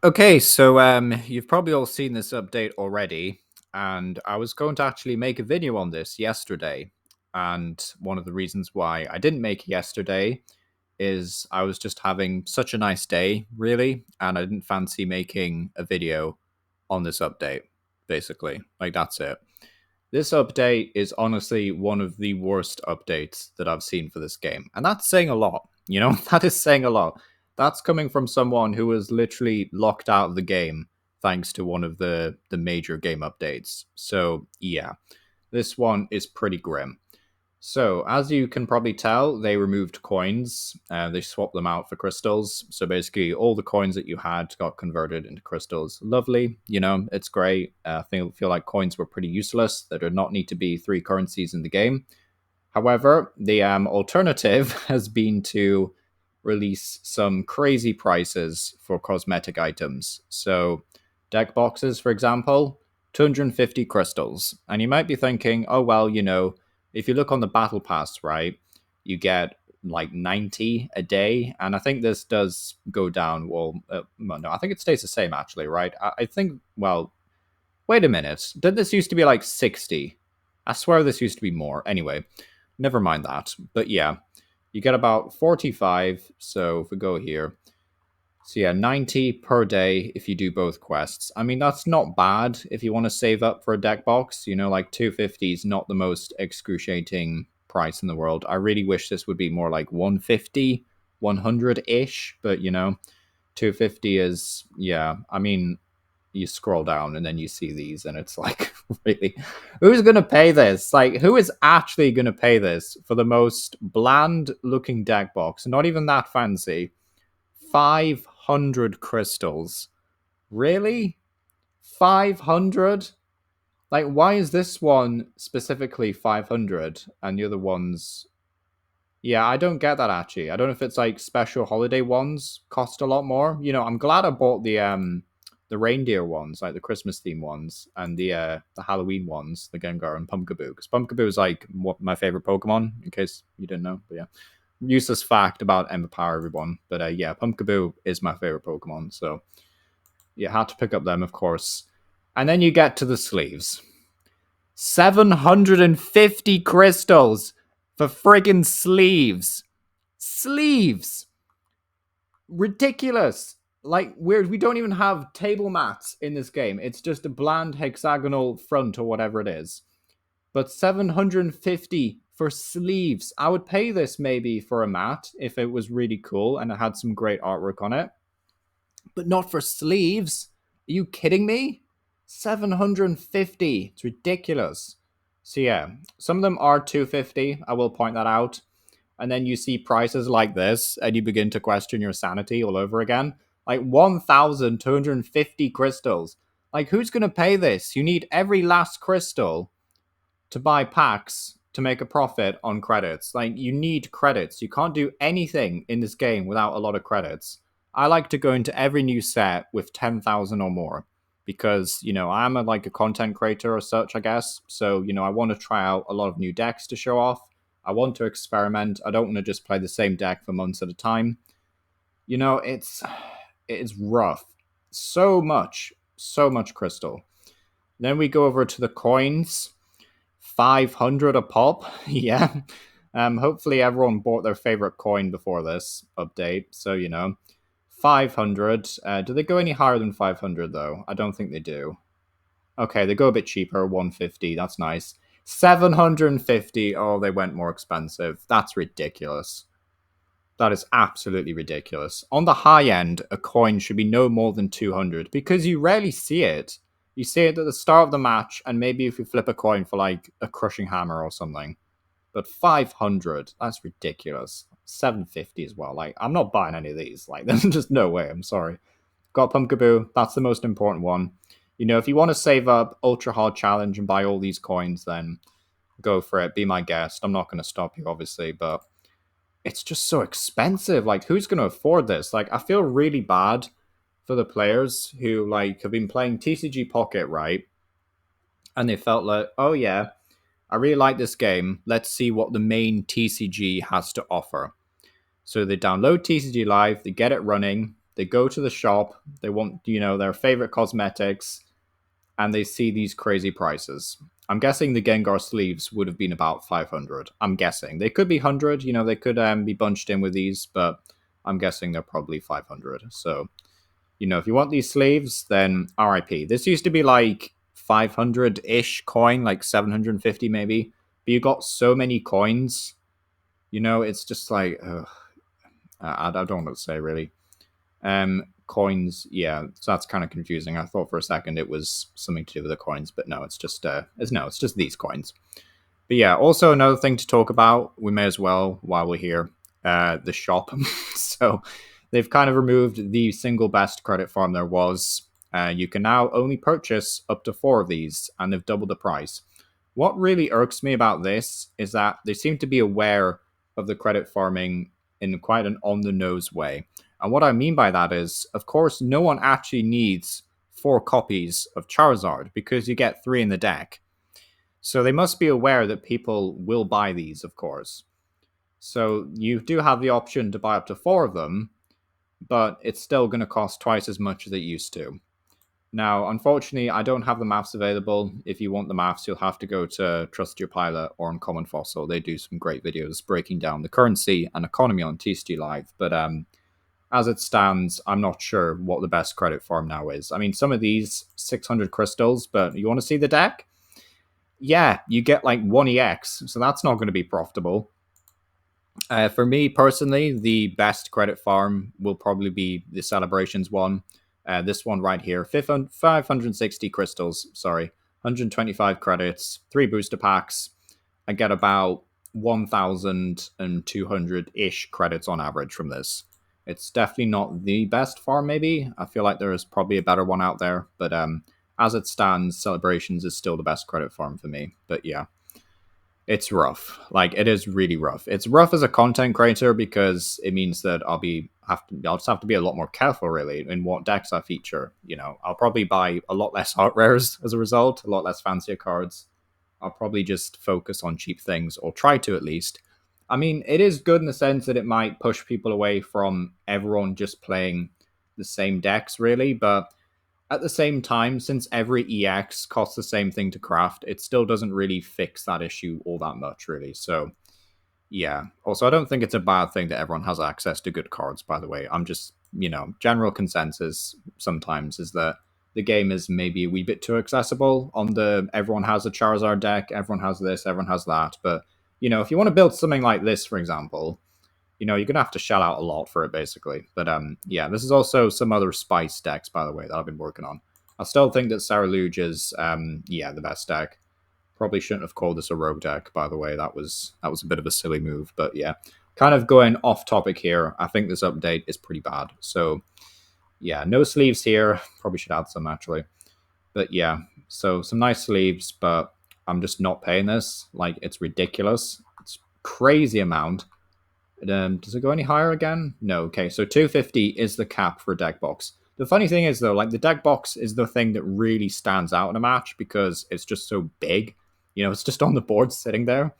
Okay, so you've probably all seen this update already, and I was going to actually make a video on this yesterday. And one of the reasons why I didn't make it yesterday is I was just having such a nice day, really, and I didn't fancy making a video on this update, basically. Like, that's it. This update is honestly one of the worst updates that I've seen for this game. And that's saying a lot, you know? That is saying a lot. That's coming from someone who was literally locked out of the game thanks to one of the major game updates. So, yeah, this one is pretty grim. So, as you can probably tell, they removed coins. They swapped them out for crystals. So, basically, all the coins that you had got converted into crystals. Lovely. You know, it's great. I feel like coins were pretty useless. There did not need to be three currencies in the game. However, the alternative has been to release some crazy prices for cosmetic items. So, deck boxes, for example, 250 crystals. And you might be thinking, oh, well, you know, if you look on the battle pass, right, you get like 90 a day. And I think this does go down. Well, no, I think it stays the same, actually, right? I think, well, wait a minute. Did this used to be like 60? I swear this used to be more. Anyway, never mind that. But yeah, you get about 45. So if we go here, so yeah, 90 per day if you do both quests. I mean, that's not bad if you want to save up for a deck box. You know, like 250 is not the most excruciating price in the world. I really wish this would be more like 150, 100-ish, but you know, 250 is, yeah, I mean, you scroll down and then you see these and it's like, really, who's going to pay this? Like, who is actually going to pay this for the most bland looking deck box? Not even that fancy. 500 crystals. Really? 500? Like, why is this one specifically 500 and the other ones? Yeah, I don't get that actually. I don't know if it's like special holiday ones cost a lot more. You know, I'm glad I bought the reindeer ones, like the Christmas theme ones, and the Halloween ones, the Gengar and Pumpkaboo. Because Pumpkaboo is like what my favorite Pokemon, in case you didn't know. But yeah, useless fact about Ember Power, everyone. But yeah, Pumpkaboo is my favorite Pokemon, so you had to pick up them, of course. And then you get to the sleeves. 750 crystals for friggin' sleeves. Sleeves! Ridiculous! Like, we don't even have table mats in this game. It's just a bland hexagonal front or whatever it is. But 750 for sleeves. I would pay this maybe for a mat if it was really cool and it had some great artwork on it. But not for sleeves. Are you kidding me? 750. It's ridiculous. So yeah, some of them are 250. I will point that out. And then you see prices like this and you begin to question your sanity all over again. Like 1,250 crystals. Like, who's going to pay this? You need every last crystal to buy packs to make a profit on credits. Like, you need credits. You can't do anything in this game without a lot of credits. I like to go into every new set with 10,000 or more because, you know, I'm like a content creator or such, I guess. So, you know, I want to try out a lot of new decks to show off. I want to experiment. I don't want to just play the same deck for months at a time. You know, it's rough. So much crystal. Then we go over to the coins. 500 a pop. Yeah. Hopefully everyone bought their favorite coin before this update. So, you know, 500. Do they go any higher than 500 though? I don't think they do. Okay, they go a bit cheaper, 150. That's nice. 750. Oh, they went more expensive. That's ridiculous. That is absolutely ridiculous. On the high end, a coin should be no more than 200 because you rarely see it. You see it at the start of the match, and maybe if you flip a coin for like a crushing hammer or something. But 500, that's ridiculous. 750 as well. Like, I'm not buying any of these. Like, there's just no way. I'm sorry. Got Pumpkaboo. That's the most important one. You know, if you want to save up Ultra Hard Challenge and buy all these coins, then go for it. Be my guest. I'm not going to stop you, obviously, but it's just so expensive. Like, who's going to afford this? Like, I feel really bad for the players who, like, have been playing TCG Pocket, right? And they felt like, oh, yeah, I really like this game. Let's see what the main TCG has to offer. So they download TCG Live, they get it running, They go to the shop, they want, their favorite cosmetics, and they see these crazy prices. I'm guessing the Gengar sleeves would have been about 500. I'm guessing. They could be 100, they could be bunched in with these, but I'm guessing they're probably 500. So, if you want these sleeves, then RIP. This used to be like 500-ish coin, like 750 maybe. But you got so many coins, it's just like, I don't know what to say really. Coins, yeah, so that's kind of confusing. I thought for a second it was something to do with the coins, but no, it's just it's just these coins. But yeah, also another thing to talk about, we may as well while we're here, the shop. So they've kind of removed the single best credit farm there was. You can now only purchase up to 4 of these, and they've doubled the price. What really irks me about this is that they seem to be aware of the credit farming in quite an on the nose way. And what I mean by that is, of course, no one actually needs 4 copies of Charizard because you get 3 in the deck. So they must be aware that people will buy these, of course. So you do have the option to buy up to 4 of them, but it's still going to cost twice as much as it used to. Now, unfortunately, I don't have the maths available. If you want the maths, you'll have to go to Trust Your Pilot or Uncommon Fossil. They do some great videos breaking down the currency and economy on TCG Live. But as it stands, I'm not sure what the best credit farm now is. I mean, some of these 600 crystals, but you want to see the deck? Yeah, you get like 1 EX, so that's not going to be profitable. For me personally, the best credit farm will probably be the Celebrations one. This one right here, 560 crystals, sorry, 125 credits, 3 booster packs. I get about 1,200-ish credits on average from this. It's definitely not the best farm, maybe. I feel like there is probably a better one out there, but as it stands, Celebrations is still the best credit farm for me. But yeah, it's rough. Like, it is really rough. It's rough as a content creator because it means that I'll just have to be a lot more careful really in what decks I feature. I'll probably buy a lot less art rares as a result, a lot less fancier cards. I'll probably just focus on cheap things, or try to at least. I mean, it is good in the sense that it might push people away from everyone just playing the same decks, really, but at the same time, since every EX costs the same thing to craft, it still doesn't really fix that issue all that much, really. So, yeah. Also, I don't think it's a bad thing that everyone has access to good cards, by the way. I'm just, general consensus sometimes is that the game is maybe a wee bit too accessible on the everyone has a Charizard deck, everyone has this, everyone has that. But, if you want to build something like this, for example, you're going to have to shell out a lot for it, basically. But yeah, this is also some other spice decks, by the way, that I've been working on. I still think that Sarah Luge is, yeah, the best deck. Probably shouldn't have called this a rogue deck, by the way. That was a bit of a silly move. But yeah, kind of going off topic here. I think this update is pretty bad. So yeah, no sleeves here. Probably should add some, actually. But yeah, so some nice sleeves, but I'm just not paying this. Like, it's ridiculous. It's crazy amount. Does it go any higher again? No. Okay, so 250 is the cap for a deck box. The funny thing is, though, like, the deck box is the thing that really stands out in a match because it's just so big. It's just on the board sitting there.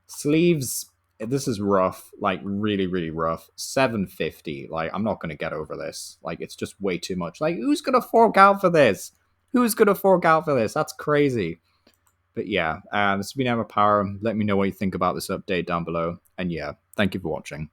Sleeves, this is rough, like really, really rough. 750. Like, I'm not going to get over this. Like, it's just way too much. Like, who's going to fork out for this? Who's going to fork out for this? That's crazy. But yeah, this has been Emma Power. Let me know what you think about this update down below. And yeah, thank you for watching.